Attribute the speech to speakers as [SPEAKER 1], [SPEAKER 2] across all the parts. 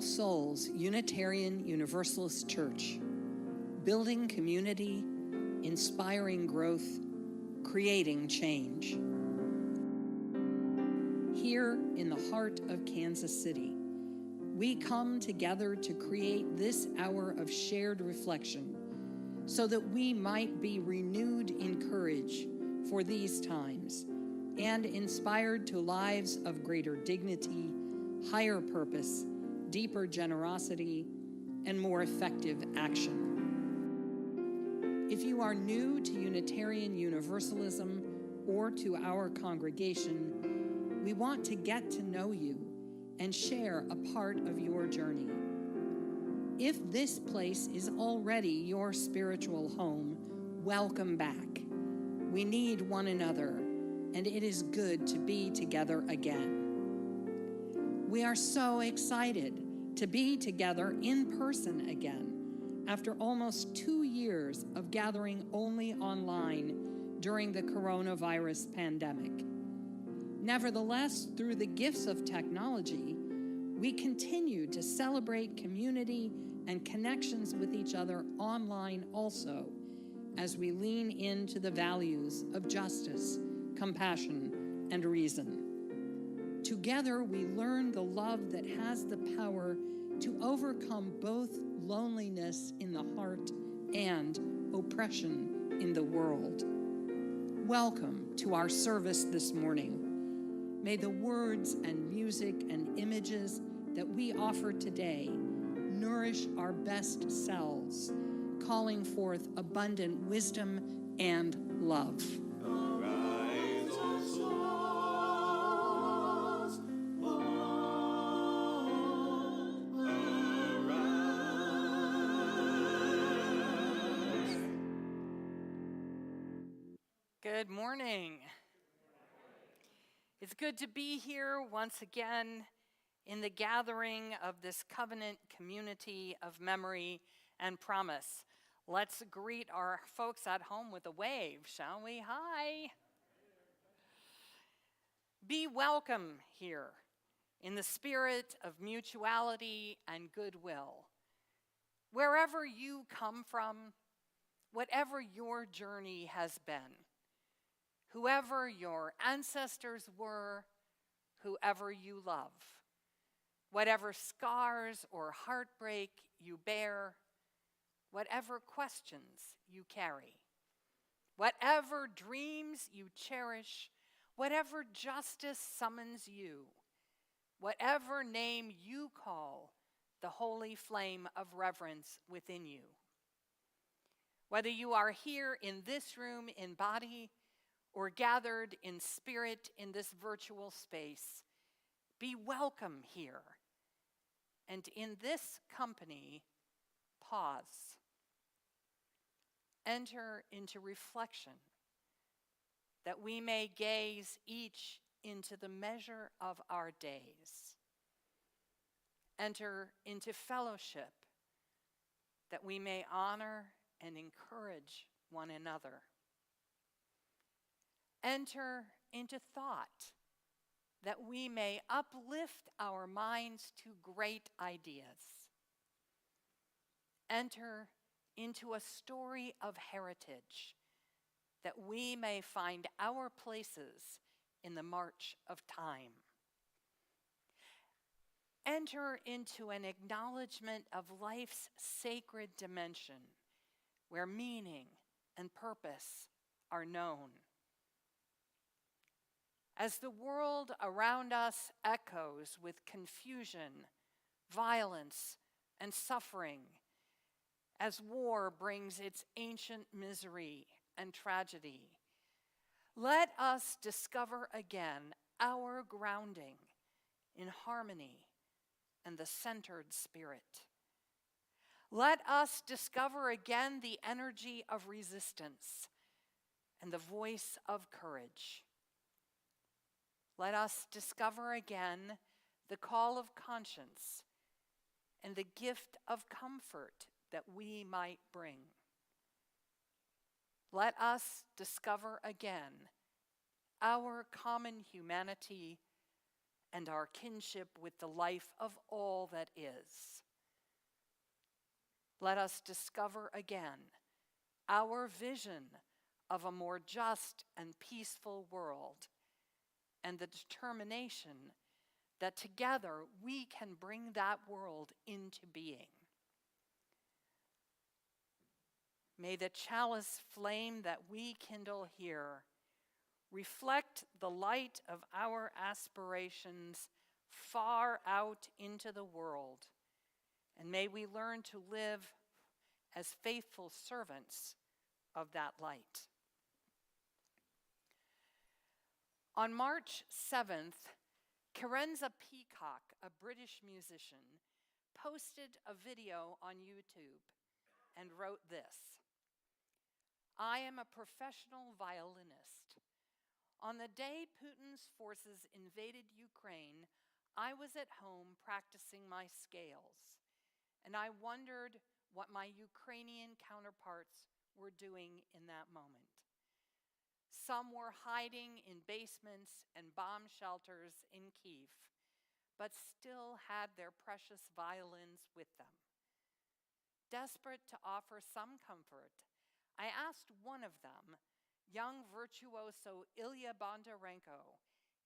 [SPEAKER 1] Souls Unitarian Universalist Church, building community, inspiring growth, creating change. Here in the heart of Kansas City, we come together to create this hour of shared reflection so that we might be renewed in courage for these times and inspired to lives of greater dignity, higher purpose, deeper generosity, and more effective action. If you are new to Unitarian Universalism or to our congregation, we want to get to know you and share a part of your journey. If this place is already your spiritual home, welcome back. We need one another, and it is good to be together again. We are so excited to be together in person again after almost 2 years of gathering only online during the coronavirus pandemic. Nevertheless, through the gifts of technology, we continue to celebrate community and connections with each other online also, as we lean into the values of justice, compassion, and reason. Together, we learn the love that has the power to overcome both loneliness in the heart and oppression in the world. Welcome to our service this morning. May the words and music and images that we offer today nourish our best selves, calling forth abundant wisdom and love.
[SPEAKER 2] Arise, O souls, arise.
[SPEAKER 3] Good morning. It's good to be here once again in the gathering of this covenant community of memory and promise. Let's greet our folks at home with a wave, shall we? Hi. Be welcome here in the spirit of mutuality and goodwill. Wherever you come from, whatever your journey has been, whoever your ancestors were, whoever you love, whatever scars or heartbreak you bear, whatever questions you carry, whatever dreams you cherish, whatever justice summons you, whatever name you call the holy flame of reverence within you. Whether you are here in this room in body or gathered in spirit in this virtual space, be welcome here. And in this company, pause. Enter into reflection, that we may gaze each into the measure of our days. Enter into fellowship, that we may honor and encourage one another. Enter into thought, that we may uplift our minds to great ideas. Enter into a story of heritage, that we may find our places in the march of time. Enter into an acknowledgement of life's sacred dimension, where meaning and purpose are known. As the world around us echoes with confusion, violence, and suffering, as war brings its ancient misery and tragedy, let us discover again our grounding in harmony and the centered spirit. Let us discover again the energy of resistance and the voice of courage. Let us discover again the call of conscience and the gift of comfort that we might bring. Let us discover again our common humanity and our kinship with the life of all that is. Let us discover again our vision of a more just and peaceful world, and the determination that together we can bring that world into being. May the chalice flame that we kindle here reflect the light of our aspirations far out into the world, and may we learn to live as faithful servants of that light. On March 7th, Carenza Peacock, a British musician, posted a video on YouTube and wrote this: "I am a professional violinist. On the day Putin's forces invaded Ukraine, I was at home practicing my scales, and I wondered what my Ukrainian counterparts were doing in that moment. Some were hiding in basements and bomb shelters in Kyiv, but still had their precious violins with them. Desperate to offer some comfort, I asked one of them, young virtuoso Ilya Bondarenko,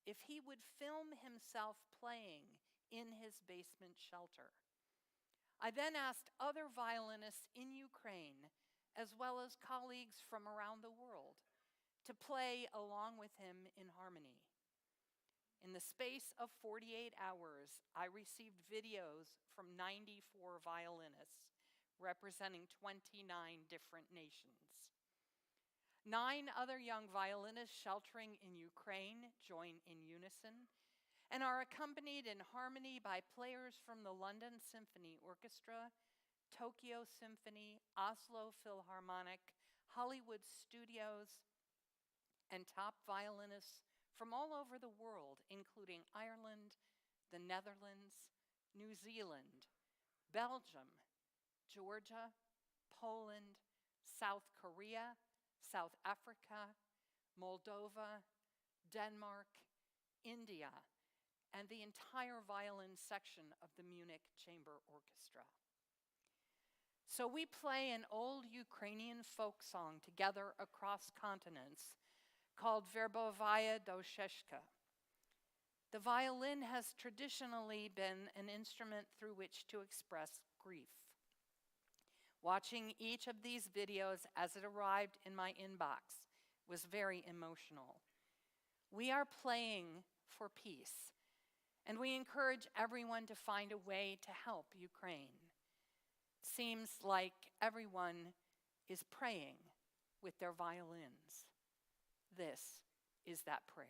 [SPEAKER 3] if he would film himself playing in his basement shelter. I then asked other violinists in Ukraine, as well as colleagues from around the world, to play along with him in harmony. In the space of 48 hours, I received videos from 94 violinists representing 29 different nations. 9 other young violinists sheltering in Ukraine join in unison and are accompanied in harmony by players from the London Symphony Orchestra, Tokyo Symphony, Oslo Philharmonic, Hollywood Studios, and top violinists from all over the world, including Ireland, the Netherlands, New Zealand, Belgium, Georgia, Poland, South Korea, South Africa, Moldova, Denmark, India, and the entire violin section of the Munich Chamber Orchestra. So we play an old Ukrainian folk song together across continents called Verbovaya Dosheshka. The violin has traditionally been an instrument through which to express grief. Watching each of these videos as it arrived in my inbox was very emotional. We are playing for peace, and we encourage everyone to find a way to help Ukraine. It seems like everyone is praying with their violins. This is that prayer.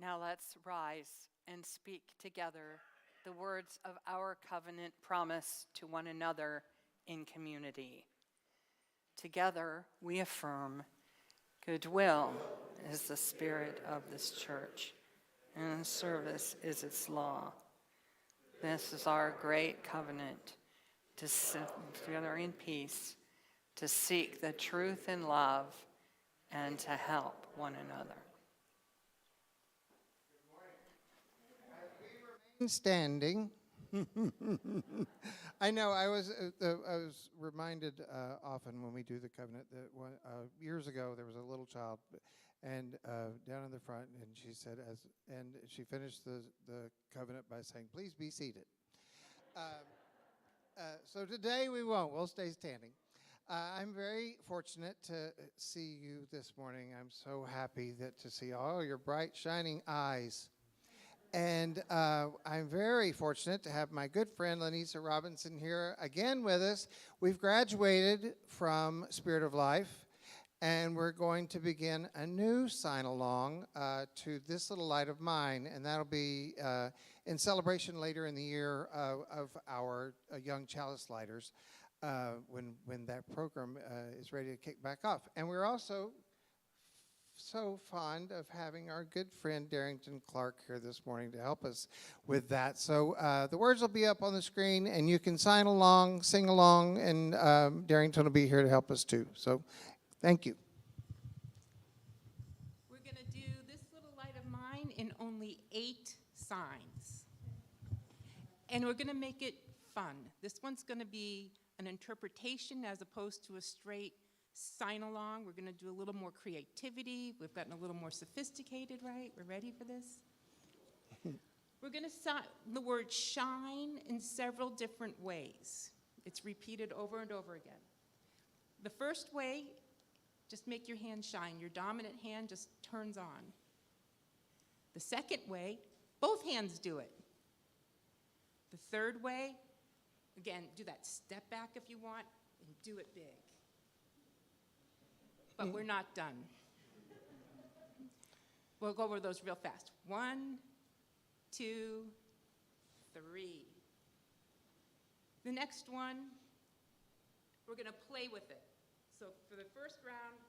[SPEAKER 3] Now let's rise and speak together the words of our covenant promise to one another in community. Together, we affirm goodwill is the spirit of this church, and service is its law. This is our great covenant, to sit together in peace, to seek the truth in love, and to help one another.
[SPEAKER 4] Standing. I know. I was reminded often when we do the covenant that years ago there was a little child, and down in the front, and she said, and she finished the covenant by saying, "Please be seated." So today we won't. We'll stay standing. I'm very fortunate to see you this morning. I'm so happy to see all your bright, shining eyes. And I'm very fortunate to have my good friend Lynisa Robinson here again with us. We've graduated from Spirit of Life, and we're going to begin a new sign-along to This Little Light of Mine, and that'll be in celebration later in the year of our young Chalice Lighters when that program is ready to kick back off. And we're also so fond of having our good friend Darrington Clark here this morning to help us with that. So the words will be up on the screen, and you can sign along, sing along, and Darrington will be here to help us too. So thank you.
[SPEAKER 5] We're going to do This Little Light of Mine in only 8 signs. And we're going to make it fun. This one's going to be an interpretation as opposed to a straight sign along. We're going to do a little more creativity. We've gotten a little more sophisticated, right? We're ready for this? We're going to sign the word shine in several different ways. It's repeated over and over again. The first way, just make your hand shine. Your dominant hand just turns on. The second way, both hands do it. The third way, again, do that step back if you want, and do it big. But we're not done. We'll go over those real fast. 1, 2, 3. The next one, we're going to play with it. So for the first round,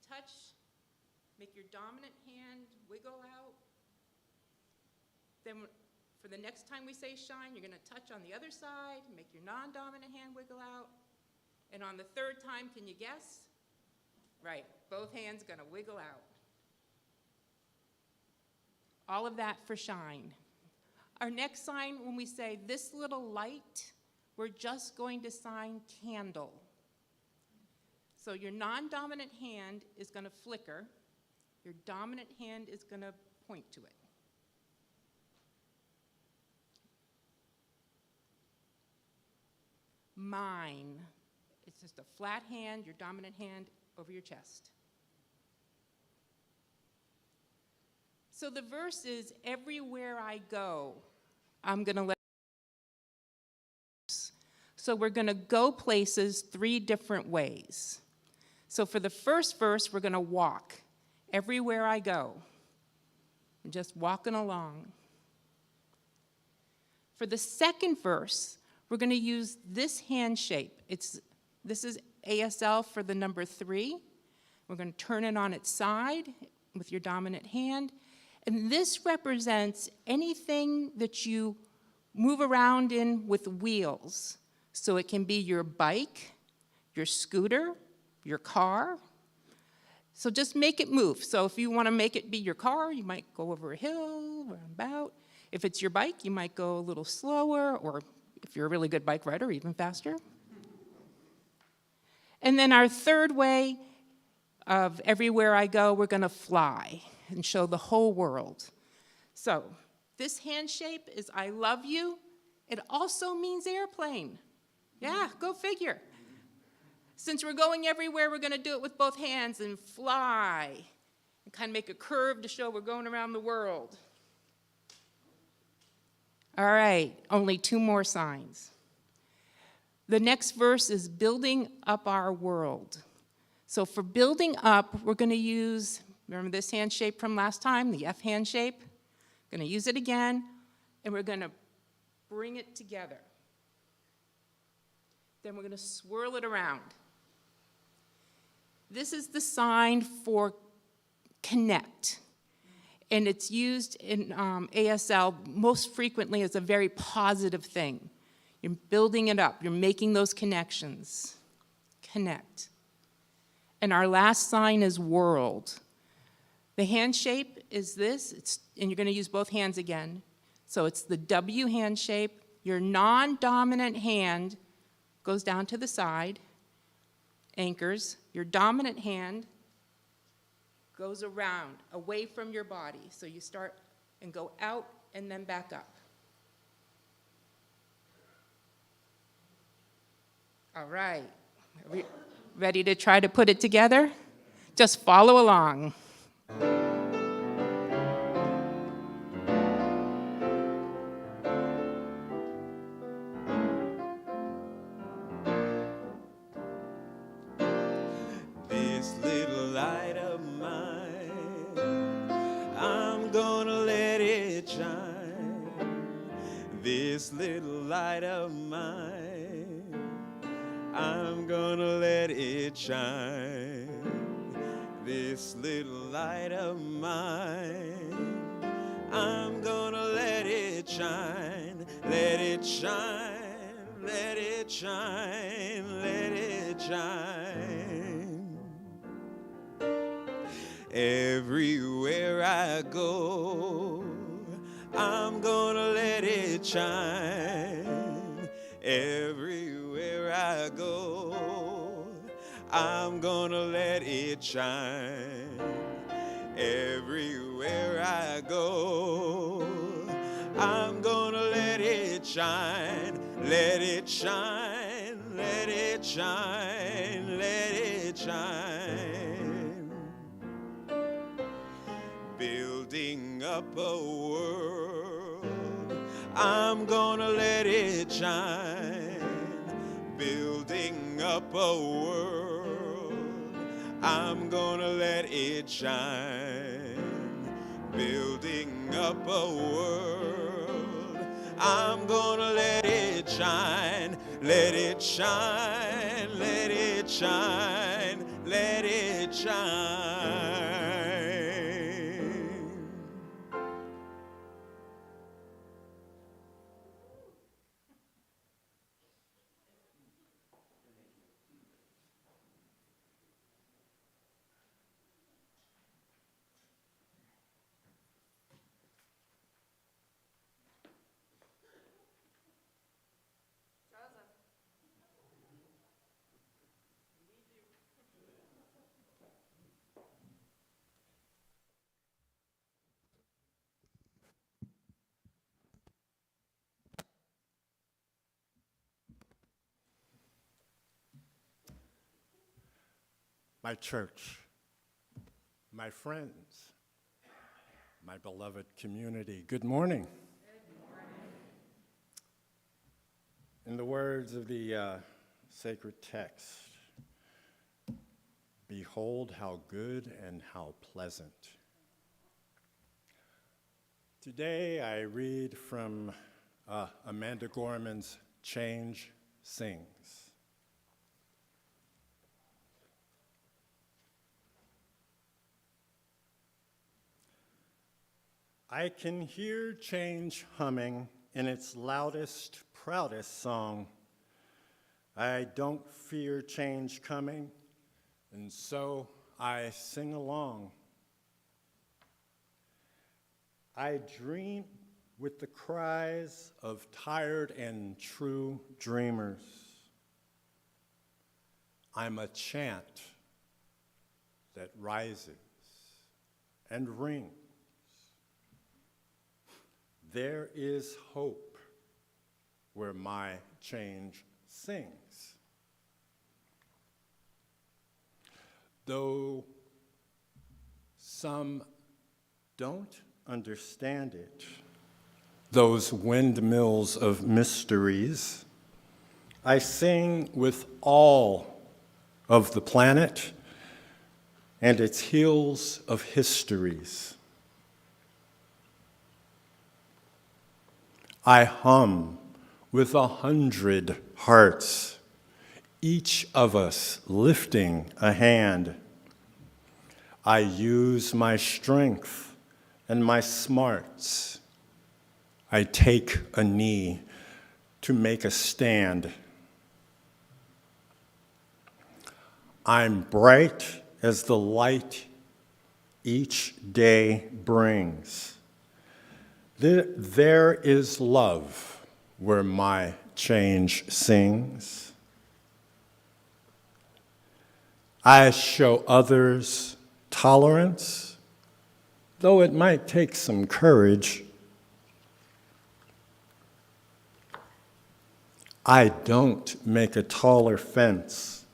[SPEAKER 5] touch, make your dominant hand wiggle out. Then for the next time we say shine, you're going to touch on the other side, make your non-dominant hand wiggle out. And on the third time, can you guess? Right, both hands gonna wiggle out. All of that for shine. Our next sign, when we say this little light, we're just going to sign candle. So your non-dominant hand is gonna flicker. Your dominant hand is gonna point to it. Mine. It's just a flat hand, your dominant hand over your chest. So the verse is, everywhere I go, I'm going to let. So we're going to go places 3 different ways. So for the first verse, we're going to walk. Everywhere I go. I'm just walking along. For the second verse, we're going to use this hand shape. This is ASL for the number 3. We're going to turn it on its side with your dominant hand. And this represents anything that you move around in with wheels. So it can be your bike, your scooter, your car. So just make it move. So if you want to make it be your car, you might go over a hill, roundabout. If it's your bike, you might go a little slower, or if you're a really good bike rider, even faster. And then our third way of everywhere I go, we're going to fly and show the whole world. So this hand shape is I love you. It also means airplane. Yeah, go figure. Since we're going everywhere, we're going to do it with both hands and fly and kind of make a curve to show we're going around the world. All right, only 2 more signs. The next verse is building up our world. So for building up, we're going to use, remember this hand shape from last time, the F hand shape? We're going to use it again, and we're going to bring it together. Then we're going to swirl it around. This is the sign for connect. And it's used in ASL most frequently as a very positive thing. You're building it up. You're making those connections. Connect. And our last sign is world. The hand shape is this, and you're going to use both hands again. So it's the W hand shape. Your non-dominant hand goes down to the side, anchors. Your dominant hand goes around, away from your body. So you start and go out and then back up. All right. Are we ready to try to put it together? Just follow along.
[SPEAKER 2] This little light of mine, I'm gonna let it shine. This little light of mine, I'm gonna let it shine. This little light of mine, I'm gonna let it shine. Let it shine, let it shine, let it shine. Everywhere I go, I'm gonna let it shine. Everywhere I go, I'm gonna let it shine. Everywhere I go, I'm gonna let it shine. Let it shine, let it shine, let it shine. Building up a world, I'm gonna let it shine. Building up a world, I'm gonna let it shine. Building up a world, I'm gonna let it shine. Let it shine, let it shine, let it shine.
[SPEAKER 6] My church, my friends, my beloved community, good morning.
[SPEAKER 5] Good morning.
[SPEAKER 6] In the words of the sacred text, behold how good and how pleasant. Today I read from Amanda Gorman's Change Sings. I can hear change humming in its loudest, proudest song. I don't fear change coming, and so I sing along. I dream with the cries of tired and true dreamers. I'm a chant that rises and rings. There is hope where my change sings. Though some don't understand it, those windmills of mysteries, I sing with all of the planet and its hills of histories. I hum with 100 hearts, each of us lifting a hand. I use my strength and my smarts. I take a knee to make a stand. I'm bright as the light each day brings. There is love where my change sings. I show others tolerance, though it might take some courage. I don't make a taller fence,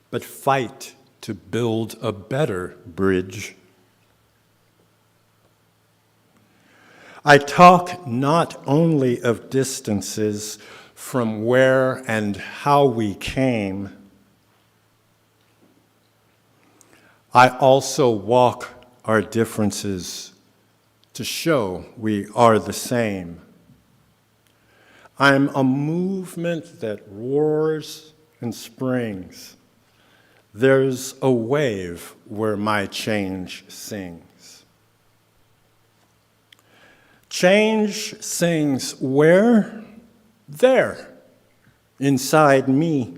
[SPEAKER 6] but fight to build a better bridge. I talk not only of distances from where and how we came, I also walk our differences to show we are the same. I'm a movement that roars and springs. There's a wave where my change sings. Change sings where? There, inside me.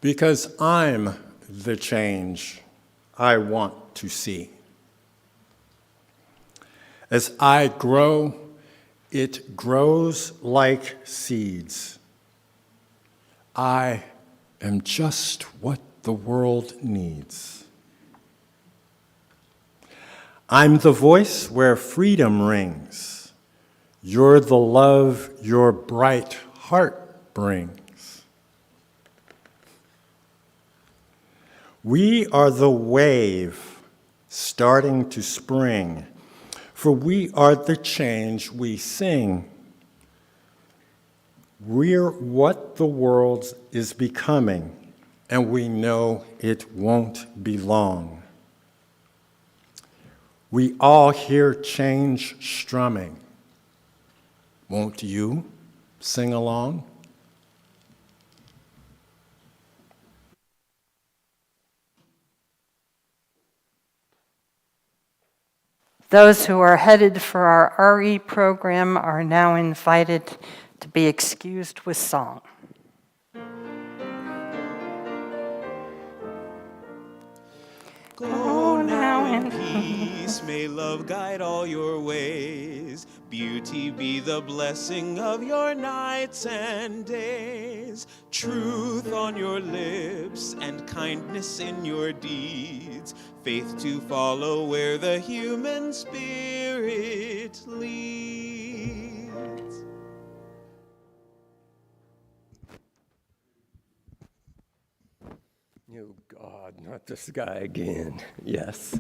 [SPEAKER 6] Because I'm the change I want to see. As I grow, it grows like seeds. I am just what the world needs. I'm the voice where freedom rings. You're the love your bright heart brings. We are the wave starting to spring, for we are the change we sing. We're what the world is becoming, and we know it won't be long. We all hear change strumming. Won't you sing along?
[SPEAKER 3] Those who are headed for our RE program are now invited to be excused with song.
[SPEAKER 2] Go now in peace, may love guide all your ways. Beauty be the blessing of your nights and days. Truth on your lips and kindness in your deeds. Faith to follow where the human spirit leads.
[SPEAKER 7] Oh, God, not this guy again. Yes.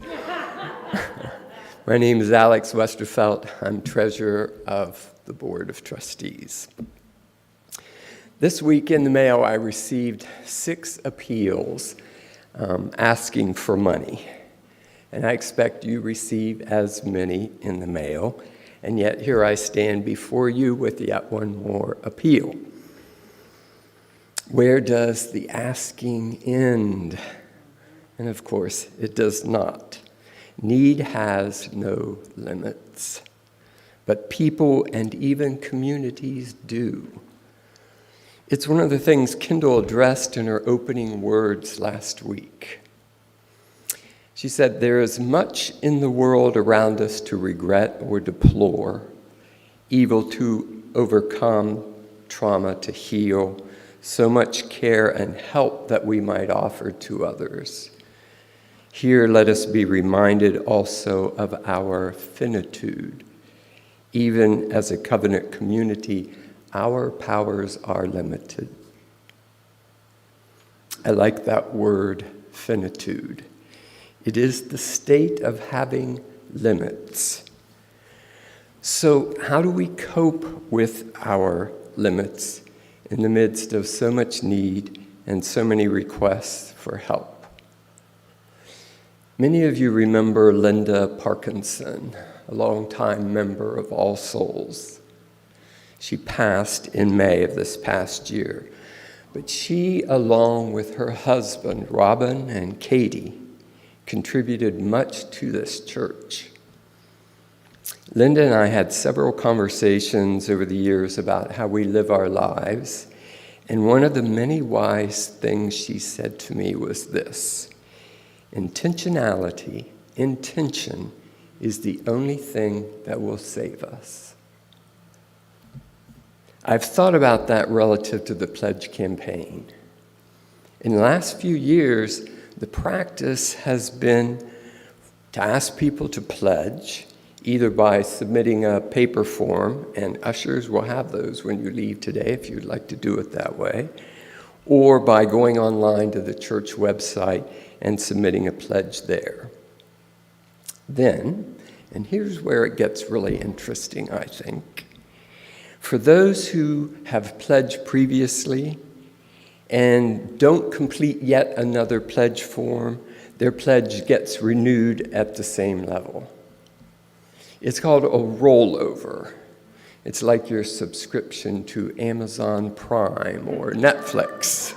[SPEAKER 7] My name is Alex Westerfelt. I'm treasurer of the Board of Trustees. This week in the mail, I received 6 appeals asking for money. And I expect you receive as many in the mail. And yet here I stand before you with yet one more appeal. Where does the asking end? And of course, it does not. Need has no limits, but people and even communities do. It's one of the things Kendall addressed in her opening words last week. She said, "There is much in the world around us to regret or deplore, evil to overcome, trauma to heal, so much care and help that we might offer to others. Here let us be reminded also of our finitude. Even as a covenant community, our powers are limited." I like that word, finitude. It is the state of having limits. So how do we cope with our limits in the midst of so much need and so many requests for help? Many of you remember Linda Parkinson, a longtime member of All Souls. She passed in May of this past year. But she, along with her husband, Robin and Katie, contributed much to this church. Linda and I had several conversations over the years about how we live our lives, and one of the many wise things she said to me was this: intentionality, intention, is the only thing that will save us. I've thought about that relative to the pledge campaign. In the last few years, the practice has been to ask people to pledge, either by submitting a paper form, and ushers will have those when you leave today if you'd like to do it that way, or by going online to the church website and submitting a pledge there. Then, and here's where it gets really interesting, I think. For those who have pledged previously and don't complete yet another pledge form, their pledge gets renewed at the same level. It's called a rollover. It's like your subscription to Amazon Prime or Netflix.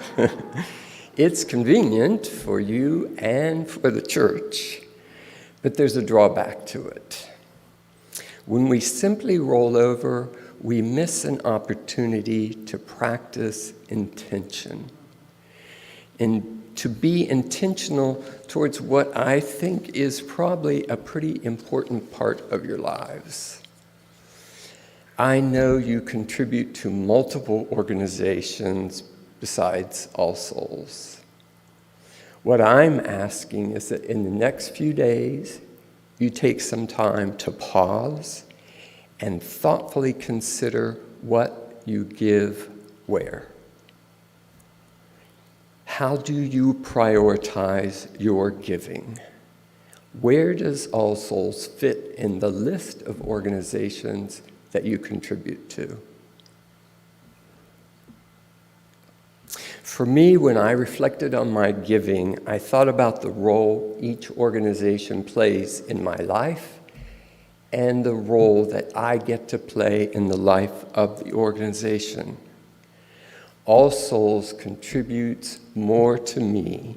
[SPEAKER 7] It's convenient for you and for the church, but there's a drawback to it. When we simply roll over, we miss an opportunity to practice intention and to be intentional towards what I think is probably a pretty important part of your lives. I know you contribute to multiple organizations besides All Souls. What I'm asking is that in the next few days, you take some time to pause and thoughtfully consider what you give where. How do you prioritize your giving? Where does All Souls fit in the list of organizations that you contribute to? For me, when I reflected on my giving, I thought about the role each organization plays in my life and the role that I get to play in the life of the organization. All Souls contributes more to me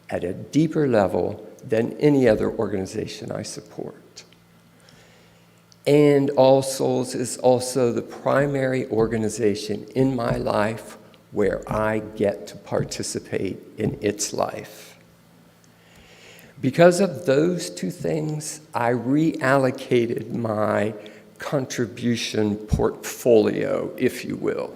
[SPEAKER 7] at a deeper level than any other organization I support. And All Souls is also the primary organization in my life where I get to participate in its life. Because of those two things, I reallocated my contribution portfolio, if you will.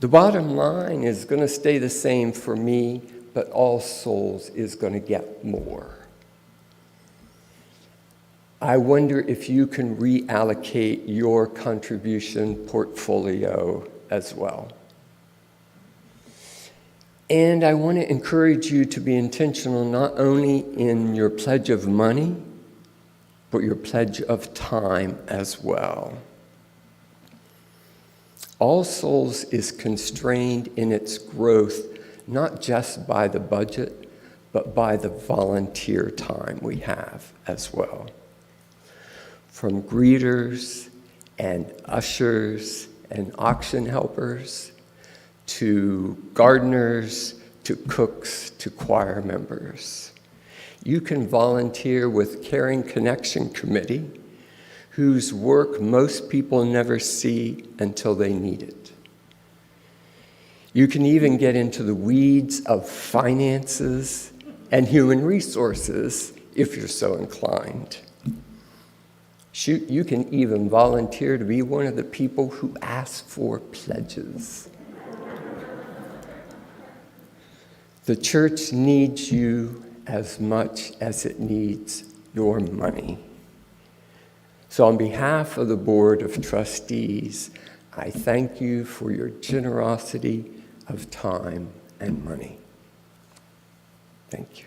[SPEAKER 7] The bottom line is going to stay the same for me, but All Souls is going to get more. I wonder if you can reallocate your contribution portfolio as well. And I want to encourage you to be intentional not only in your pledge of money, but your pledge of time as well. All Souls is constrained in its growth not just by the budget, but by the volunteer time we have as well. From greeters and ushers and auction helpers, to gardeners, to cooks, to choir members. You can volunteer with Caring Connection Committee, whose work most people never see until they need it. You can even get into the weeds of finances and human resources if you're so inclined. Shoot, you can even volunteer to be one of the people who ask for pledges. The church needs you as much as it needs your money. So on behalf of the Board of Trustees, I thank you for your generosity of time and money. Thank you.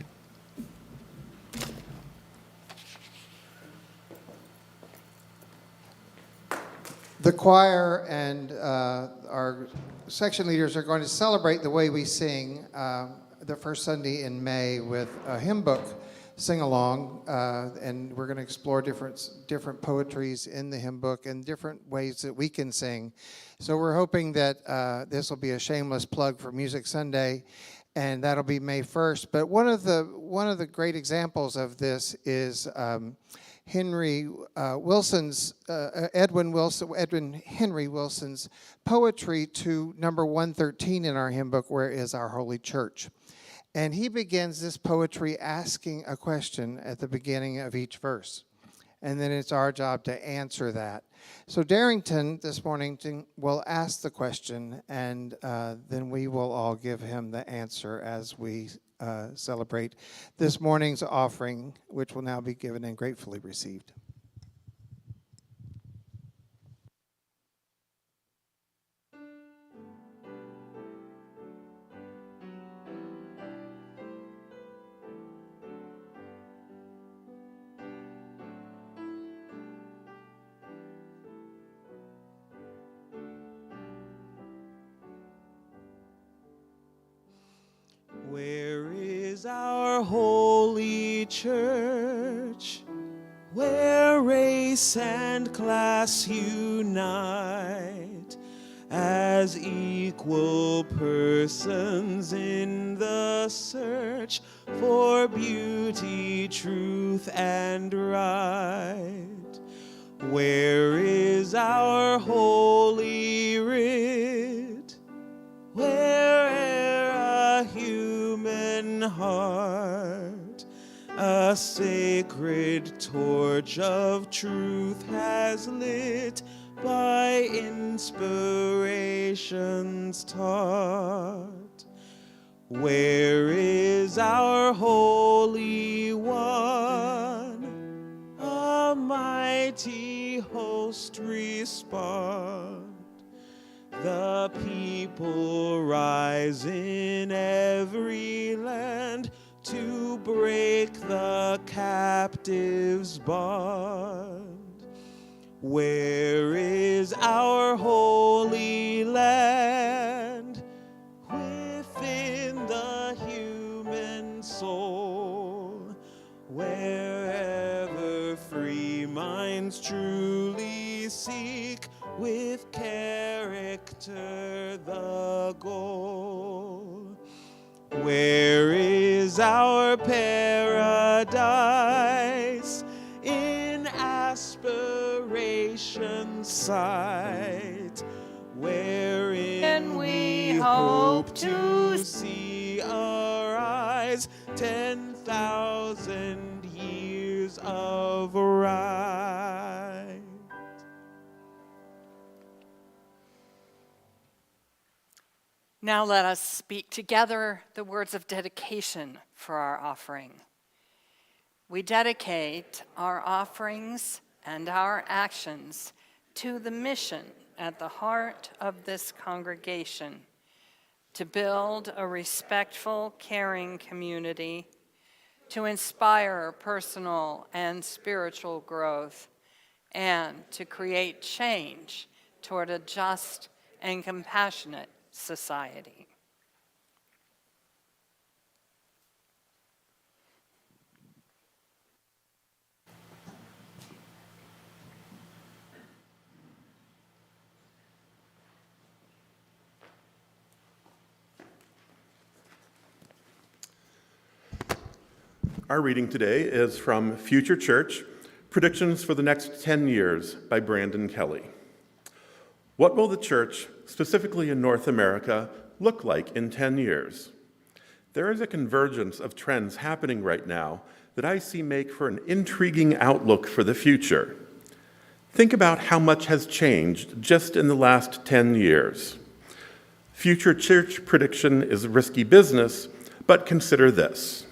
[SPEAKER 4] The choir and our section leaders are going to celebrate the way we sing the first Sunday in May with a hymn book. sing along, and we're going to explore different poetries in the hymn book and different ways that we can sing. So we're hoping that this will be a shameless plug for Music Sunday, and that'll be May 1st. But one of the great examples of this is Edwin Henry Wilson's poetry to number 113 in our hymn book, Where is Our Holy Church? And he begins this poetry asking a question at the beginning of each verse. And then it's our job to answer that. So Darrington this morning will ask the question, and then we will all give him the answer as we celebrate this morning's offering, which will now be given and gratefully received.
[SPEAKER 2] Where is our holy church, where race and class unite as equal persons in the search for beauty, truth, and right? Where is our holy writ, where'er a human heart a sacred torch of truth has lit by inspirations taught? Where is our Holy One? A mighty host respond. The people rise in every land to break the captive's bond. Where is our holy land? Within the human soul, wherever free minds truly seek with character the goal. Where is our paradise? In aspiration's sight, wherein we hope to see arise 10,000 years of right.
[SPEAKER 3] Now let us speak together the words of dedication for our offering. We dedicate our offerings and our actions to the mission at the heart of this congregation, to build a respectful, caring community, to inspire personal and spiritual growth, and to create change toward a just and compassionate society.
[SPEAKER 8] Our reading today is from Future Church, Predictions for the Next 10 Years by Brandon Kelly. What will the church, specifically in North America, look like in 10 years? There is a convergence of trends happening right now that I see make for an intriguing outlook for the future. Think about how much has changed just in the last 10 years. Future Church prediction is risky business, but consider this.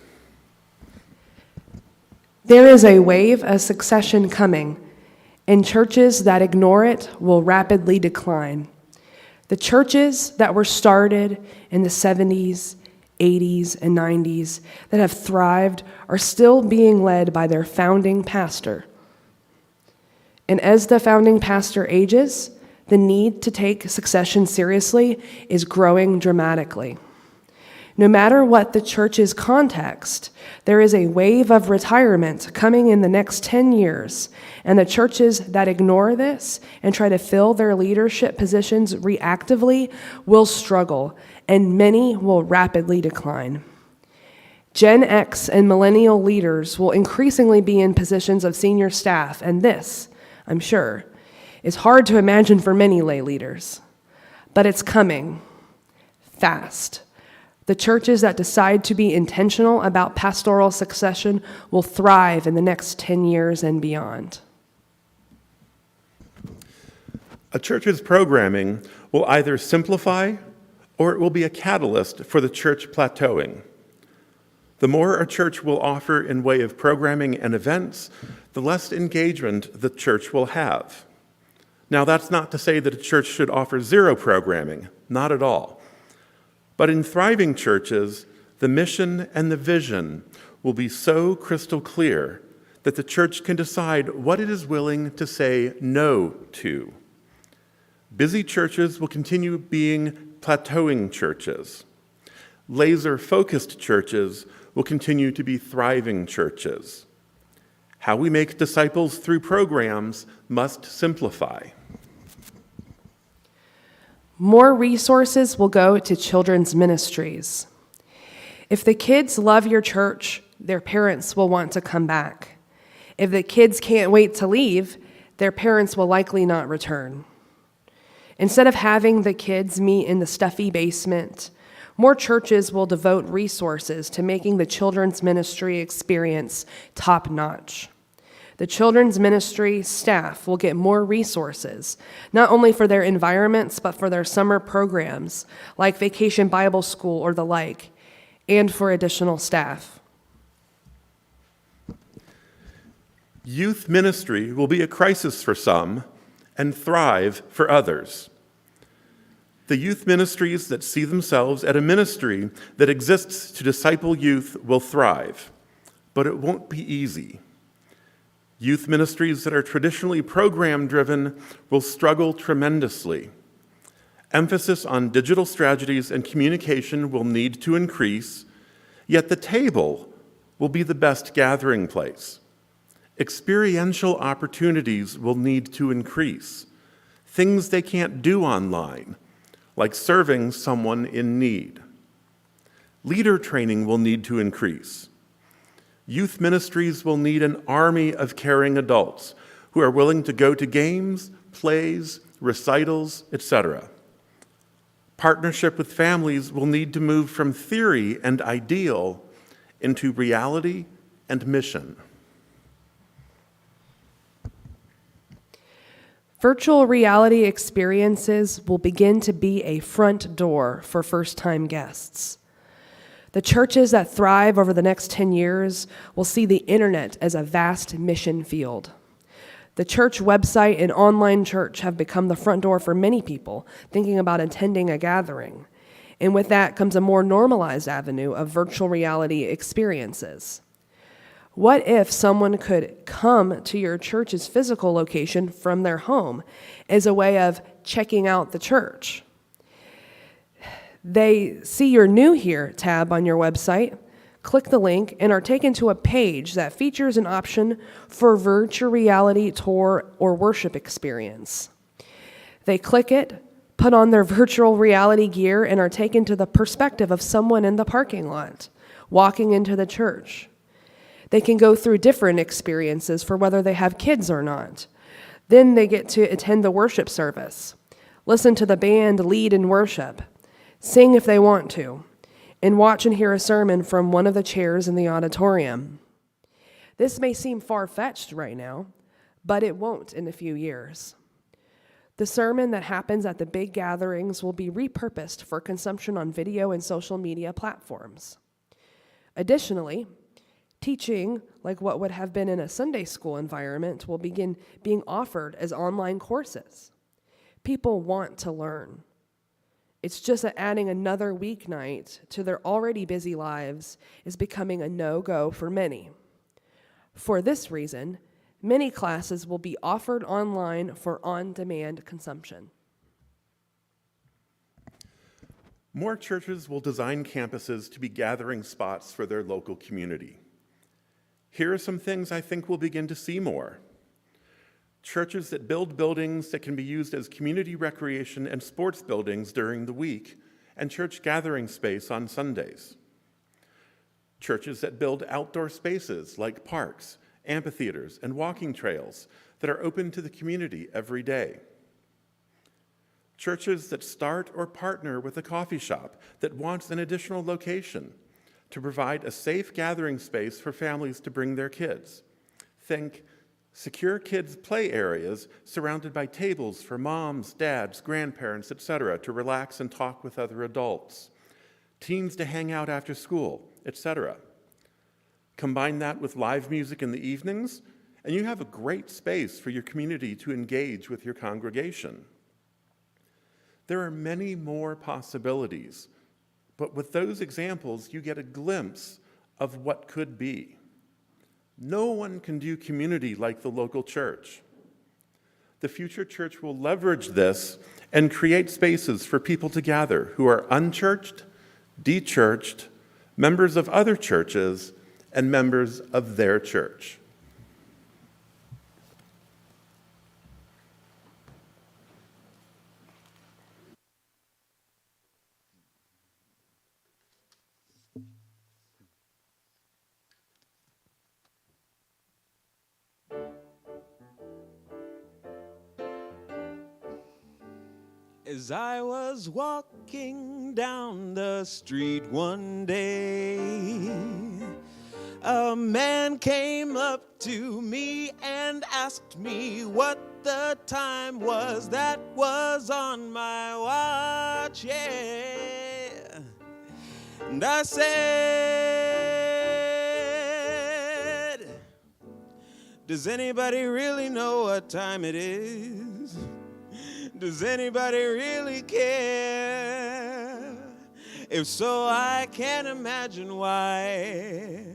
[SPEAKER 9] There is a wave of succession coming, and churches that ignore it will rapidly decline. The churches that were started in the 70s, 80s, and 90s that have thrived are still being led by their founding pastor. And as the founding pastor ages, the need to take succession seriously is growing dramatically. No matter what the church's context, there is a wave of retirement coming in the next 10 years, and the churches that ignore this and try to fill their leadership positions reactively will struggle, and many will rapidly decline. Gen X and millennial leaders will increasingly be in positions of senior staff, and this, I'm sure, is hard to imagine for many lay leaders. But it's coming fast. The churches that decide to be intentional about pastoral succession will thrive in the next 10 years and beyond.
[SPEAKER 8] A church's programming will either simplify or it will be a catalyst for the church plateauing. The more a church will offer in way of programming and events, the less engagement the church will have. Now, that's not to say that a church should offer zero programming, not at all. But in thriving churches, the mission and the vision will be so crystal clear that the church can decide what it is willing to say no to. Busy churches will continue being plateauing churches. Laser-focused churches will continue to be thriving churches. How we make disciples through programs must simplify.
[SPEAKER 9] More resources will go to children's ministries. If the kids love your church, their parents will want to come back. If the kids can't wait to leave, their parents will likely not return. Instead of having the kids meet in the stuffy basement, more churches will devote resources to making the children's ministry experience top-notch. The children's ministry staff will get more resources, not only for their environments, but for their summer programs, like Vacation Bible School or the like, and for additional staff.
[SPEAKER 8] Youth ministry will be a crisis for some and thrive for others. The youth ministries that see themselves at a ministry that exists to disciple youth will thrive, but it won't be easy. Youth ministries that are traditionally program-driven will struggle tremendously. Emphasis on digital strategies and communication will need to increase, yet the table will be the best gathering place. Experiential opportunities will need to increase, things they can't do online, like serving someone in need. Leader training will need to increase. Youth ministries will need an army of caring adults who are willing to go to games, plays, recitals, etc. Partnership with families will need to move from theory and ideal into reality and mission.
[SPEAKER 9] Virtual reality experiences will begin to be a front door for first-time guests. The churches that thrive over the next 10 years will see the internet as a vast mission field. The church website and online church have become the front door for many people thinking about attending a gathering. And with that comes a more normalized avenue of virtual reality experiences. What if someone could come to your church's physical location from their home as a way of checking out the church? They see your New Here tab on your website, click the link, and are taken to a page that features an option for virtual reality tour or worship experience. They click it, put on their virtual reality gear, and are taken to the perspective of someone in the parking lot, walking into the church. They can go through different experiences for whether they have kids or not. Then they get to attend the worship service, listen to the band lead in worship, sing if they want to, and watch and hear a sermon from one of the chairs in the auditorium. This may seem far-fetched right now, but it won't in a few years. The sermon that happens at the big gatherings will be repurposed for consumption on video and social media platforms. Additionally, teaching, like what would have been in a Sunday school environment, will begin being offered as online courses. People want to learn. It's just that adding another weeknight to their already busy lives is becoming a no-go for many. For this reason, many classes will be offered online for on-demand consumption.
[SPEAKER 8] More churches will design campuses to be gathering spots for their local community. Here are some things I think we'll begin to see more. Churches that build buildings that can be used as community recreation and sports buildings during the week, and church gathering space on Sundays. Churches that build outdoor spaces like parks, amphitheaters, and walking trails that are open to the community every day. Churches that start or partner with a coffee shop that wants an additional location to provide a safe gathering space for families to bring their kids. Think secure kids' play areas surrounded by tables for moms, dads, grandparents, etc. to relax and talk with other adults. Teens to hang out after school, etc. Combine that with live music in the evenings, and you have a great space for your community to engage with your congregation. There are many more possibilities, but with those examples, you get a glimpse of what could be. No one can do community like the local church. The future church will leverage this and create spaces for people to gather who are unchurched, dechurched, members of other churches, and members of their church.
[SPEAKER 2] As I was walking down the street one day, a man came up to me and asked me what the time was that was on my watch, yeah. And I said, does anybody really know what time it is? Does anybody really care? If so, I can't imagine why.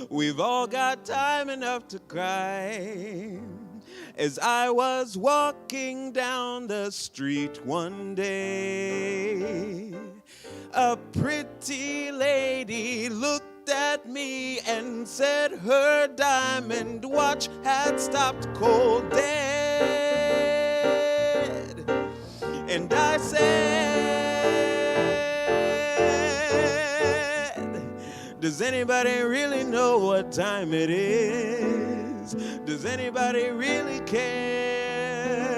[SPEAKER 2] We've all got time enough to cry. As I was walking down the street one day, a pretty lady looked at me and said her diamond watch had stopped cold dead. And I said, does anybody really know what time it is? Does anybody really care?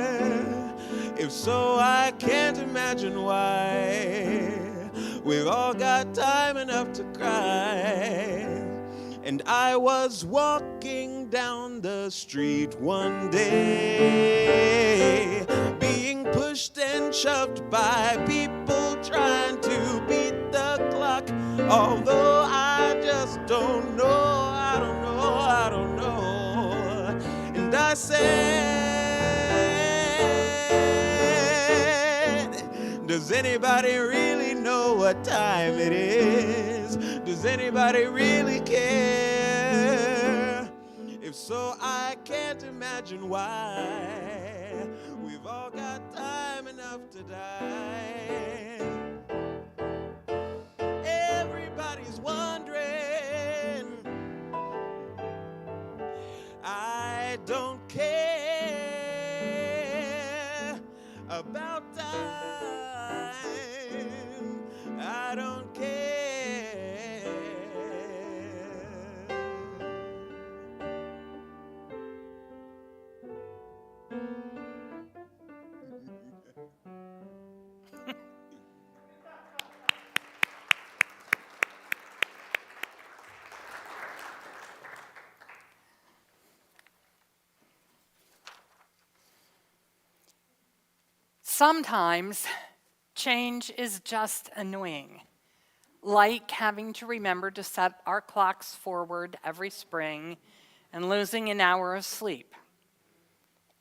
[SPEAKER 2] If so, I can't imagine why. We've all got time enough to cry. And I was walking down the street one day, being pushed and shoved by people trying to beat the clock. Although I just don't know, I don't know. And I said, does anybody really know what time it is? Does anybody really care? If so, I can't imagine why. We've all got time enough to die. Everybody's wondering. I don't care about time. I don't care.
[SPEAKER 3] Sometimes change is just annoying, like having to remember to set our clocks forward every spring and losing an hour of sleep.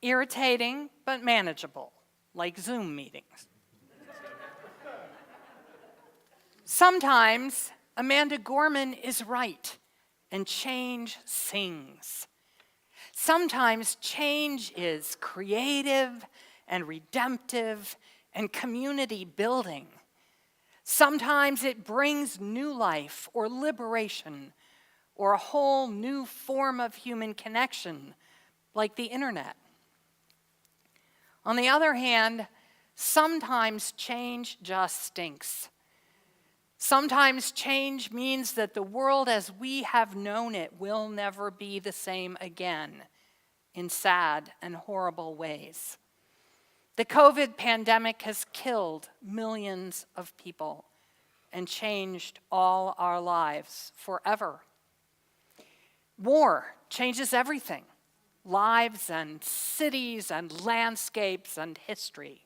[SPEAKER 3] Irritating, but manageable, like Zoom meetings. Sometimes Amanda Gorman is right, and change sings. Sometimes change is creative and redemptive and community building. Sometimes it brings new life or liberation or a whole new form of human connection, like the internet. On the other hand, sometimes change just stinks. Sometimes change means that the world as we have known it will never be the same again in sad and horrible ways. The COVID pandemic has killed millions of people and changed all our lives forever. War changes everything, lives and cities and landscapes and history.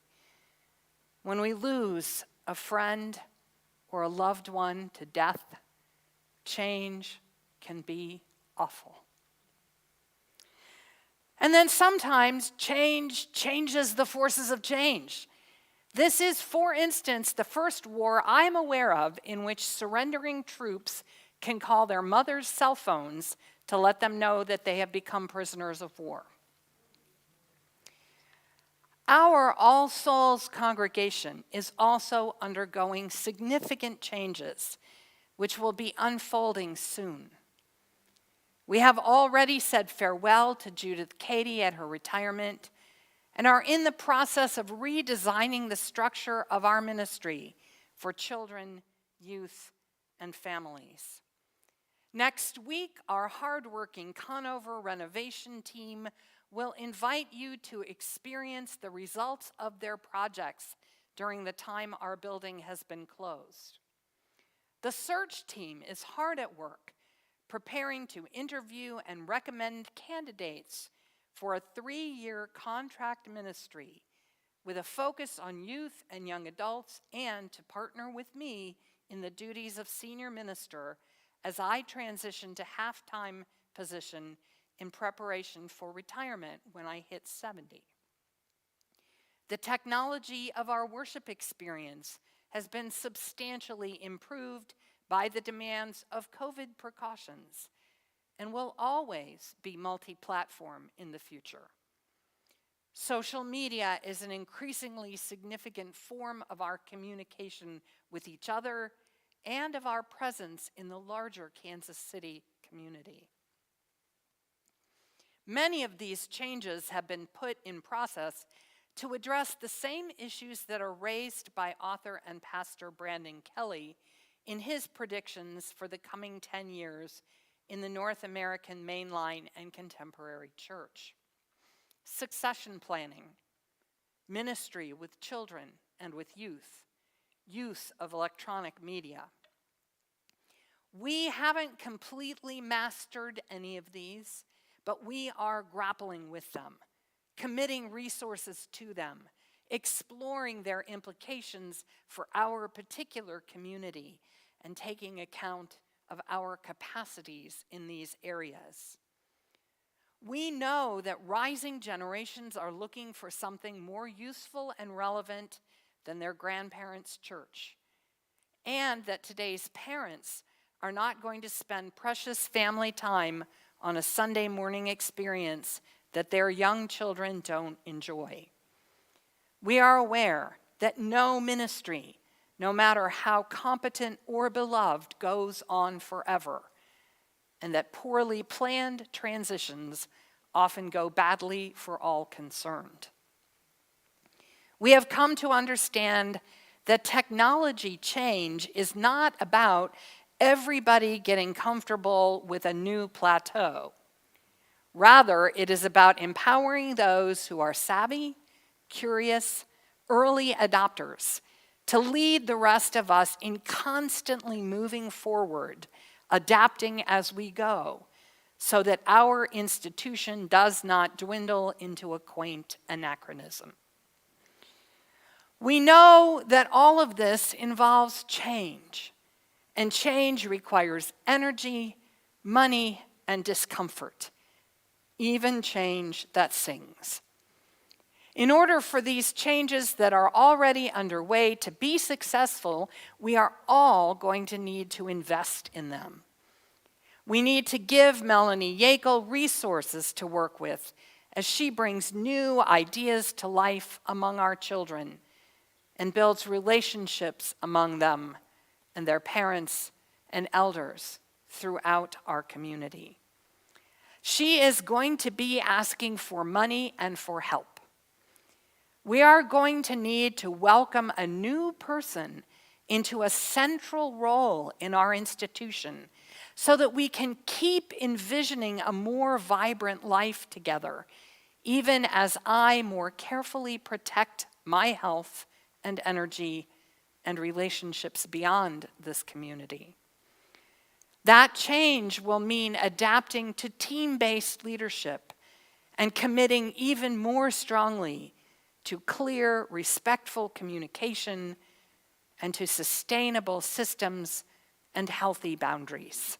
[SPEAKER 3] When we lose a friend or a loved one to death, change can be awful. And then sometimes change changes the forces of change. This is, for instance, the first war I'm aware of in which surrendering troops can call their mother's cell phones to let them know that they have become prisoners of war. Our All Souls congregation is also undergoing significant changes, which will be unfolding soon. We have already said farewell to Judith Cady at her retirement and are in the process of redesigning the structure of our ministry for children, youth, and families. Next week, our hardworking Conover renovation team will invite you to experience the results of their projects during the time our building has been closed. The search team is hard at work, preparing to interview and recommend candidates for a 3-year contract ministry with a focus on youth and young adults, and to partner with me in the duties of senior minister as I transition to half-time position in preparation for retirement when I hit 70. The technology of our worship experience has been substantially improved by the demands of COVID precautions and will always be multi-platform in the future. Social media is an increasingly significant form of our communication with each other and of our presence in the larger Kansas City community. Many of these changes have been put in process to address the same issues that are raised by author and pastor Brandon Kelly in his predictions for the coming 10 years in the North American mainline and contemporary church. Succession planning, ministry with children and with youth, use of electronic media. We haven't completely mastered any of these, but we are grappling with them, committing resources to them, exploring their implications for our particular community, and taking account of our capacities in these areas. We know that rising generations are looking for something more useful and relevant than their grandparents' church, and that today's parents are not going to spend precious family time on a Sunday morning experience that their young children don't enjoy. We are aware that no ministry, no matter how competent or beloved, goes on forever, and that poorly planned transitions often go badly for all concerned. We have come to understand that technology change is not about everybody getting comfortable with a new plateau. Rather, it is about empowering those who are savvy, curious, early adopters to lead the rest of us in constantly moving forward, adapting as we go, so that our institution does not dwindle into a quaint anachronism. We know that all of this involves change, and change requires energy, money, and discomfort, even change that sings. In order for these changes that are already underway to be successful, we are all going to need to invest in them. We need to give Melanie Yackel resources to work with as she brings new ideas to life among our children, and builds relationships among them and their parents and elders throughout our community. She is going to be asking for money and for help. We are going to need to welcome a new person into a central role in our institution so that we can keep envisioning a more vibrant life together, even as I more carefully protect my health and energy and relationships beyond this community. That change will mean adapting to team-based leadership and committing even more strongly to clear, respectful communication and to sustainable systems and healthy boundaries.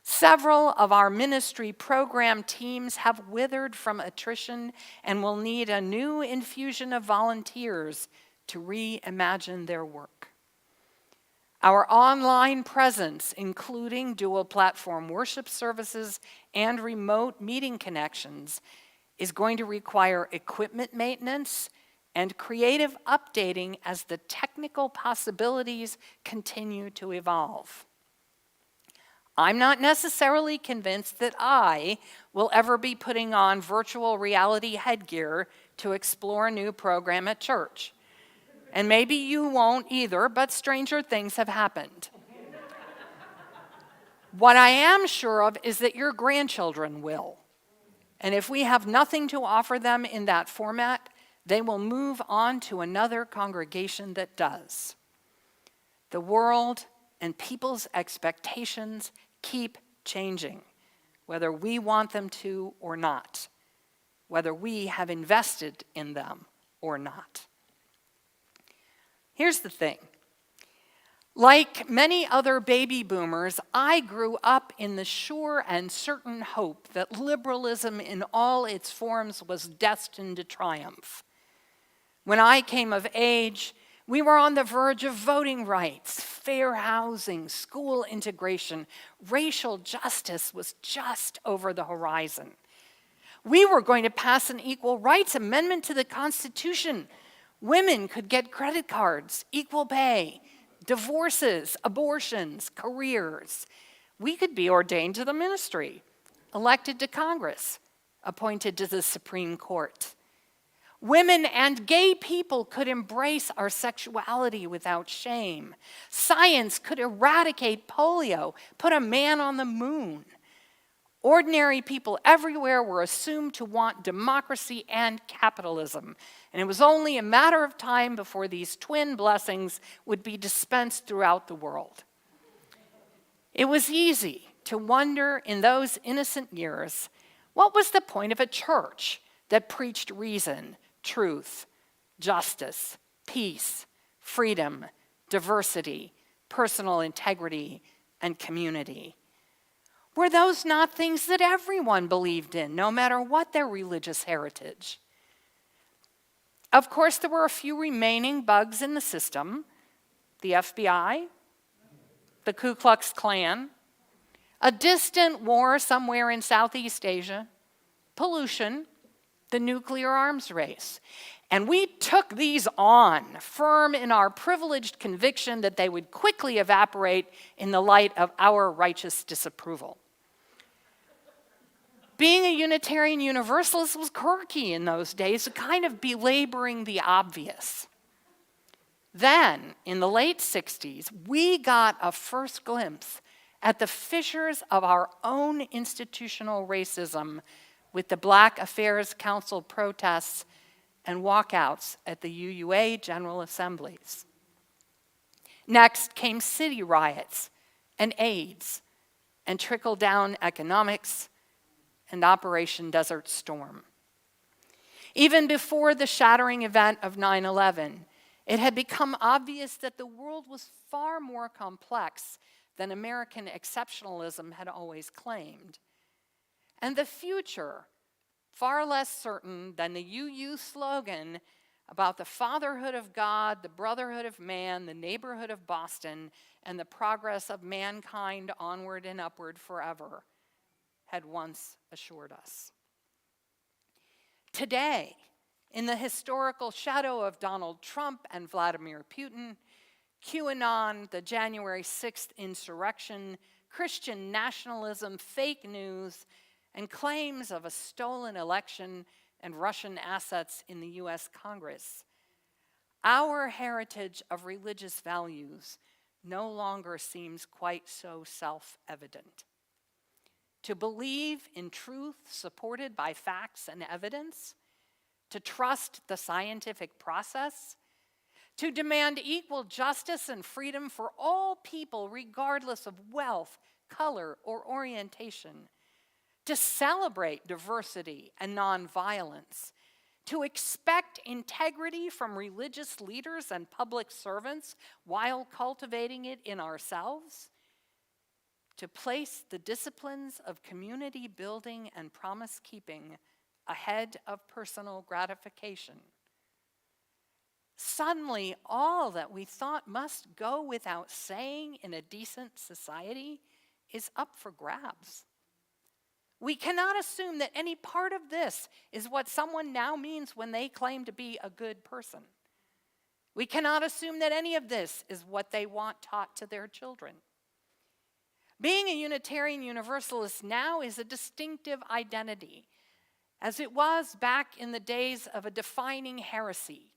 [SPEAKER 3] Several of our ministry program teams have withered from attrition and will need a new infusion of volunteers to reimagine their work. Our online presence, including dual platform worship services and remote meeting connections, is going to require equipment maintenance and creative updating as the technical possibilities continue to evolve. I'm not necessarily convinced that I will ever be putting on virtual reality headgear to explore a new program at church. And maybe you won't either, but stranger things have happened. What I am sure of is that your grandchildren will. And if we have nothing to offer them in that format, they will move on to another congregation that does. The world and people's expectations keep changing, whether we want them to or not, whether we have invested in them or not. Here's the thing. Like many other baby boomers, I grew up in the sure and certain hope that liberalism in all its forms was destined to triumph. When I came of age, we were on the verge of voting rights, fair housing, school integration. Racial justice was just over the horizon. We were going to pass an equal rights amendment to the Constitution. Women could get credit cards, equal pay, divorces, abortions, careers. We could be ordained to the ministry, elected to Congress, appointed to the Supreme Court. Women and gay people could embrace our sexuality without shame. Science could eradicate polio, put a man on the moon. Ordinary people everywhere were assumed to want democracy and capitalism, and it was only a matter of time before these twin blessings would be dispensed throughout the world. It was easy to wonder in those innocent years, what was the point of a church that preached reason, truth, justice, peace, freedom, diversity, personal integrity, and community? Were those not things that everyone believed in, no matter what their religious heritage? Of course, there were a few remaining bugs in the system: the FBI, the Ku Klux Klan, a distant war somewhere in Southeast Asia, pollution, the nuclear arms race. And we took these on, firm in our privileged conviction that they would quickly evaporate in the light of our righteous disapproval. Being a Unitarian Universalist was quirky in those days, kind of belaboring the obvious. Then, in the late 60s, we got a first glimpse at the fissures of our own institutional racism with the Black Affairs Council protests and walkouts at the UUA General Assemblies. Next came city riots and AIDS and trickle-down economics and Operation Desert Storm. Even before the shattering event of 9/11, it had become obvious that the world was far more complex than American exceptionalism had always claimed. And the future, far less certain than the UU slogan about the fatherhood of God, the brotherhood of man, the neighborhood of Boston, and the progress of mankind onward and upward forever, had once assured us. Today, In the historical shadow of Donald Trump and Vladimir Putin, QAnon, the January 6th insurrection, Christian nationalism, fake news, and claims of a stolen election and Russian assets in the US Congress, our heritage of religious values no longer seems quite so self-evident. To believe in truth supported by facts and evidence, to trust the scientific process, to demand equal justice and freedom for all people regardless of wealth, color, or orientation, to celebrate diversity and nonviolence, to expect integrity from religious leaders and public servants while cultivating it in ourselves, to place the disciplines of community building and promise keeping ahead of personal gratification. Suddenly, all that we thought must go without saying in a decent society is up for grabs. We cannot assume that any part of this is what someone now means when they claim to be a good person. We cannot assume that any of this is what they want taught to their children. Being a Unitarian Universalist now is a distinctive identity, as it was back in the days of a defining heresy,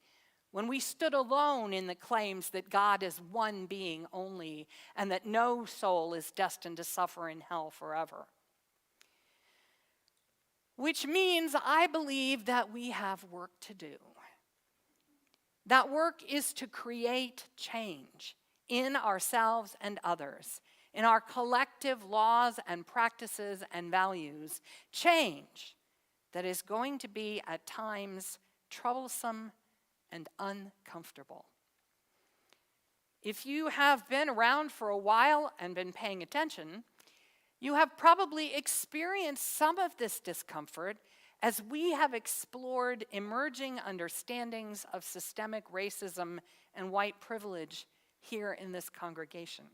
[SPEAKER 3] when we stood alone in the claims that God is one being only and that no soul is destined to suffer in hell forever. Which means I believe that we have work to do. That work is to create change in ourselves and others, in our collective laws and practices and values, change that is going to be at times troublesome and uncomfortable. If you have been around for a while and been paying attention, you have probably experienced some of this discomfort as we have explored emerging understandings of systemic racism and white privilege here in this congregation.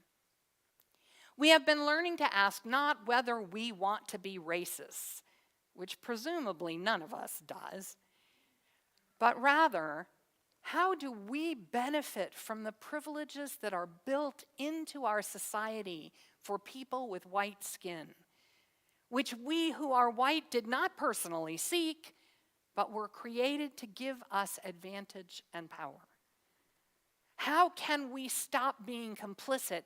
[SPEAKER 3] We have been learning to ask not whether we want to be racists, which presumably none of us does, but rather, how do we benefit from the privileges that are built into our society for people with white skin, which we who are white did not personally seek, but were created to give us advantage and power? How can we stop being complicit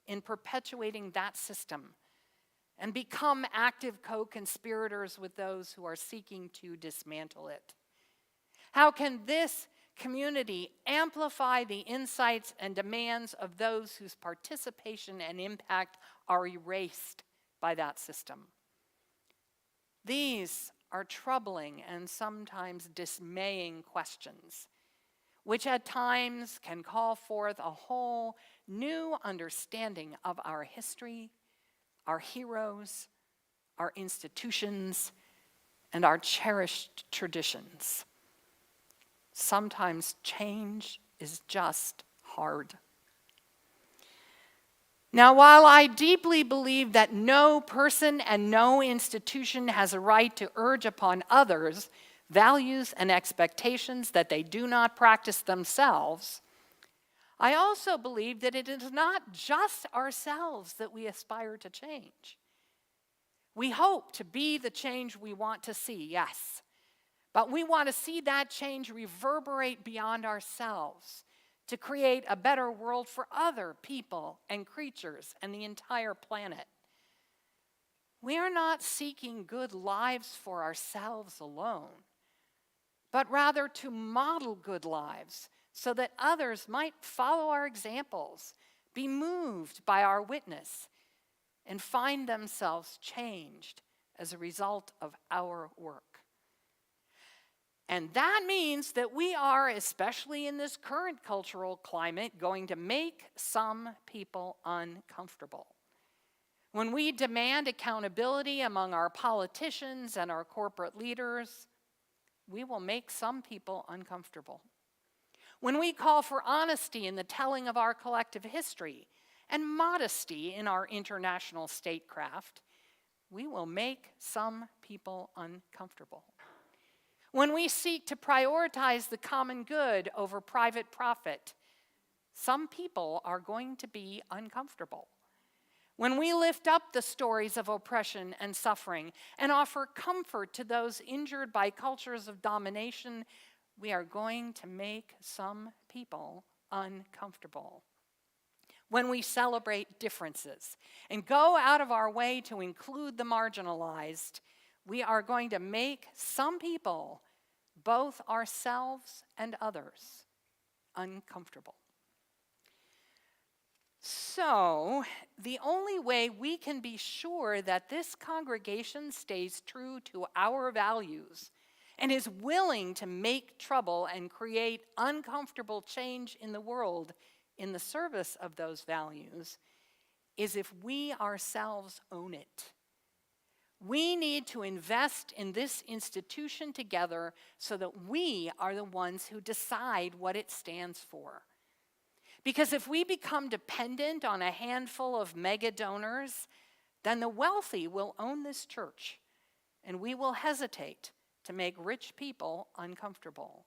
[SPEAKER 3] in perpetuating that system and become active co-conspirators with those who are seeking to dismantle it? How can this community amplify the insights and demands of those whose participation and impact are erased by that system? These are troubling and sometimes dismaying questions, which at times can call forth a whole new understanding of our history, our heroes, our institutions, and our cherished traditions. Sometimes change is just hard. Now, while I deeply believe that no person and no institution has a right to urge upon others values and expectations that they do not practice themselves, I also believe that it is not just ourselves that we aspire to change. We hope to be the change we want to see, yes. But we want to see that change reverberate beyond ourselves to create a better world for other people and creatures and the entire planet. We are not seeking good lives for ourselves alone, but rather to model good lives so that others might follow our examples, be moved by our witness, and find themselves changed as a result of our work. And that means that we are, especially in this current cultural climate, going to make some people uncomfortable. When we demand accountability among our politicians and our corporate leaders, we will make some people uncomfortable. When we call for honesty in the telling of our collective history and modesty in our international statecraft, we will make some people uncomfortable. when we seek to prioritize the common good over private profit, some people are going to be uncomfortable. When we lift up the stories of oppression and suffering and offer comfort to those injured by cultures of domination, we are going to make some people uncomfortable. When we celebrate differences and go out of our way to include the marginalized, we are going to make some people, both ourselves and others, uncomfortable. So, the only way we can be sure that this congregation stays true to our values and is willing to make trouble and create uncomfortable change in the world in the service of those values is if we ourselves own it. We need to invest in this institution together so that we are the ones who decide what it stands for. Because if we become dependent on a handful of mega donors, then the wealthy will own this church, and we will hesitate to make rich people uncomfortable.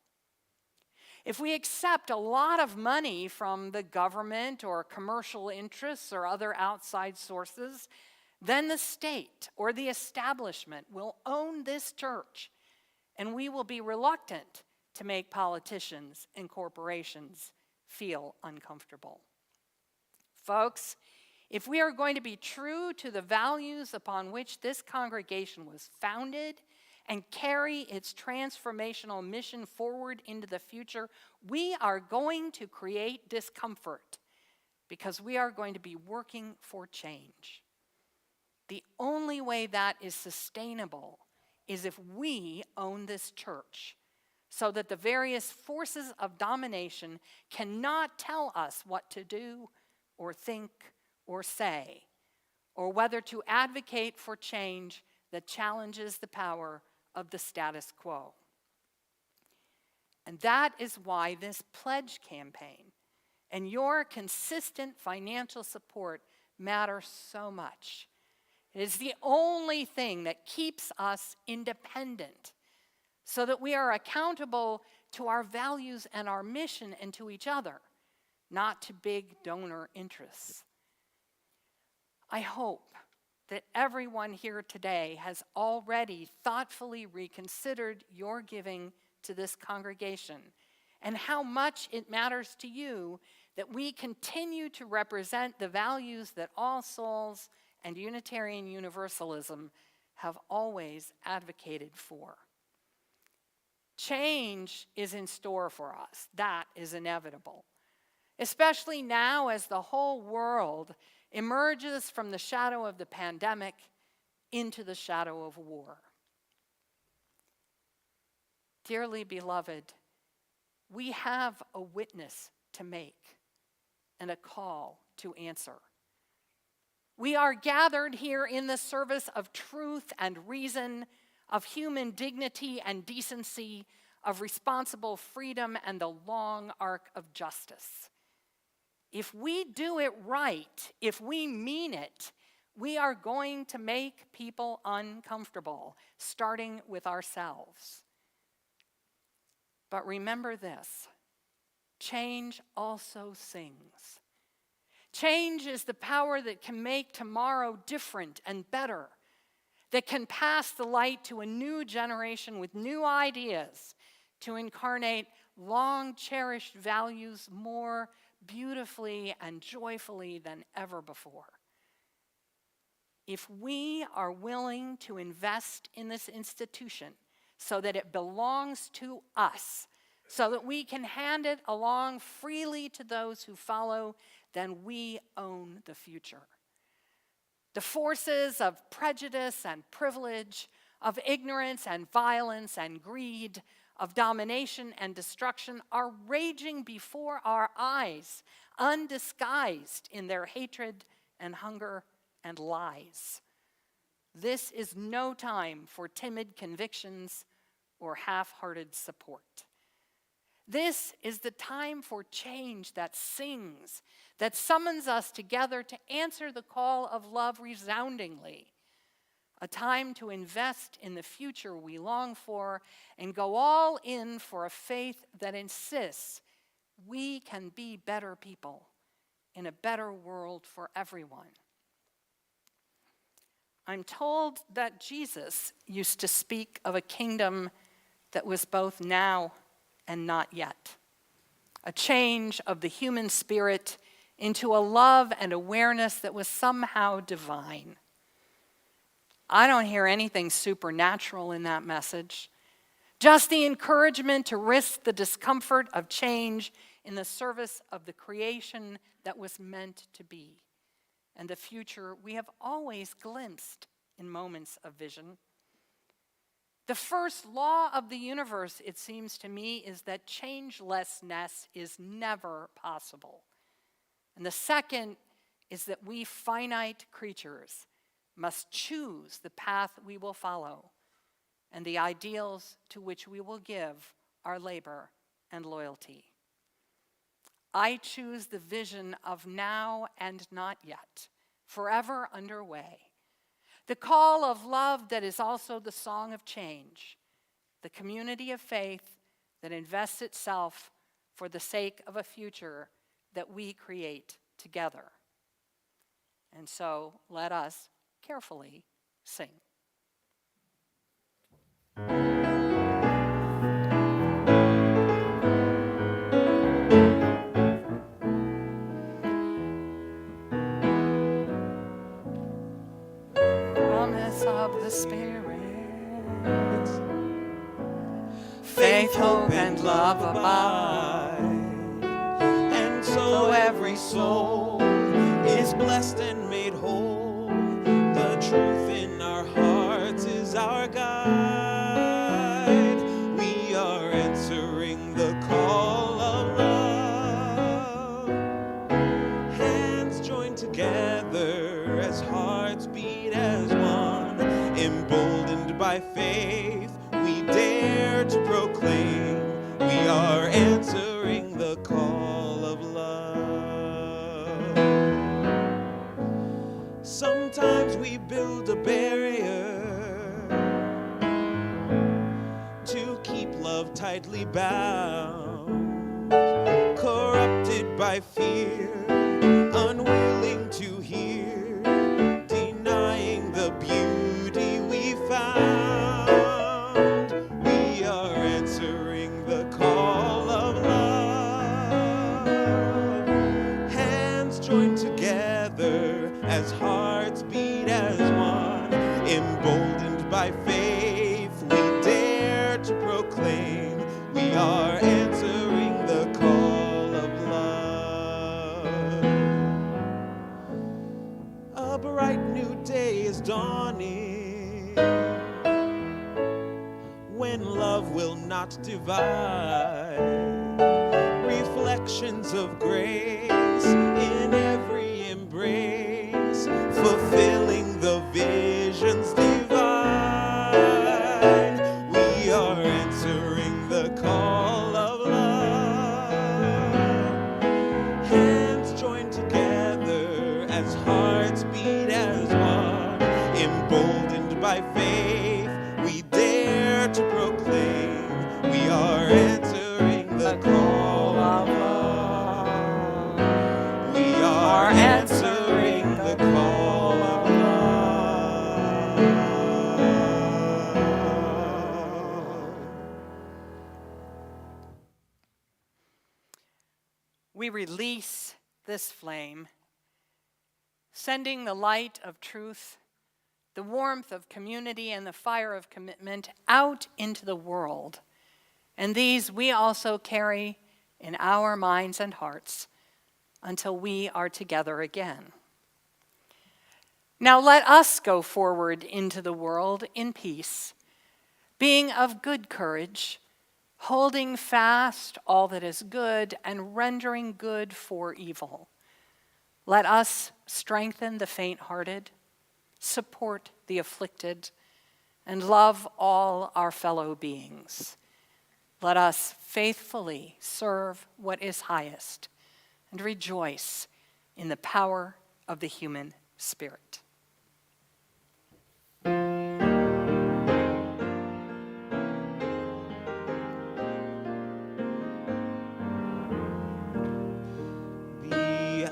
[SPEAKER 3] If we accept a lot of money from the government or commercial interests or other outside sources, then the state or the establishment will own this church, and we will be reluctant to make politicians and corporations feel uncomfortable. Folks, if we are going to be true to the values upon which this congregation was founded and carry its transformational mission forward into the future, we are going to create discomfort because we are going to be working for change. The only way that is sustainable is if we own this church, so that the various forces of domination cannot tell us what to do or think or say, or whether to advocate for change that challenges the power of the status quo. And that is why this pledge campaign and your consistent financial support matter so much. It is the only thing that keeps us independent, so that we are accountable to our values and our mission and to each other, not to big donor interests. I hope that everyone here today has already thoughtfully reconsidered your giving to this congregation and how much it matters to you that we continue to represent the values that All Souls and Unitarian Universalism have always advocated for. Change is in store for us. That is inevitable, especially now as the whole world emerges from the shadow of the pandemic into the shadow of war. Dearly beloved, we have a witness to make and a call to answer. We are gathered here in the service of truth and reason, of human dignity and decency, of responsible freedom and the long arc of justice. If we do it right, if we mean it, we are going to make people uncomfortable, starting with ourselves. But remember this, change also sings. Change is the power that can make tomorrow different and better, that can pass the light to a new generation with new ideas to incarnate long-cherished values more beautifully and joyfully than ever before. If we are willing to invest in this institution so that it belongs to us, so that we can hand it along freely to those who follow, then we own the future. The forces of prejudice and privilege, of ignorance and violence and greed, of domination and destruction are raging before our eyes, undisguised in their hatred and hunger and lies. This is no time for timid convictions or half-hearted support. This is the time for change that sings, that summons us together to answer the call of love resoundingly. a time to invest in the future we long for and go all in for a faith that insists we can be better people in a better world for everyone. I'm told that Jesus used to speak of a kingdom that was both now and not yet, a change of the human spirit into a love and awareness that was somehow divine. I don't hear anything supernatural in that message, just the encouragement to risk the discomfort of change in the service of the creation that was meant to be, and the future we have always glimpsed in moments of vision. The first law of the universe, it seems to me, is that changelessness is never possible. And the second is that we finite creatures must choose the path we will follow and the ideals to which we will give our labor and loyalty. I choose the vision of now and not yet, forever underway. The call of love that is also the song of change, the community of faith that invests itself for the sake of a future that we create together. And so let us carefully sing. Promise of the Spirit, faith, hope, and love abide.
[SPEAKER 2] And so every soul is blessed and made whole. The truth in our hearts is our guide. We are answering the call of love. Hands joined together as hearts beat as one. Emboldened by faith, we dare to proclaim we are answering the call of love. Sometimes we build a barrier to keep love tightly bound, corrupted by fear, unwilling to hear, denying the beauty we found. We are answering the call of love. Hands joined together as hearts beat as one. Emboldened by faith, we dare to proclaim we are answering the call of love. A bright new day is dawning when love will not divide. Reflections of grace in every embrace, fulfilling the visions divine. We are answering the call of love. Hands joined together as hearts beat as one. Emboldened by faith, we dare to proclaim we are answering the call of love. We are answering the call of love.
[SPEAKER 3] We release this flame, sending the light of truth, the warmth of community, and the fire of commitment out into the world. And these we also carry in our minds and hearts until we are together again. Now let us go forward into the world in peace, being of good courage, holding fast all that is good and rendering good for evil. Let us strengthen the faint-hearted, support the afflicted, and love all our fellow beings. Let us faithfully serve what is highest and rejoice in the power of the human spirit.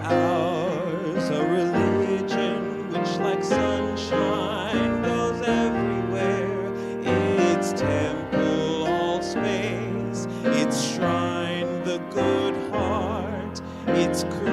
[SPEAKER 2] ours a religion which like sunshine goes everywhere. Its temple all space, its shrine the good heart, its creed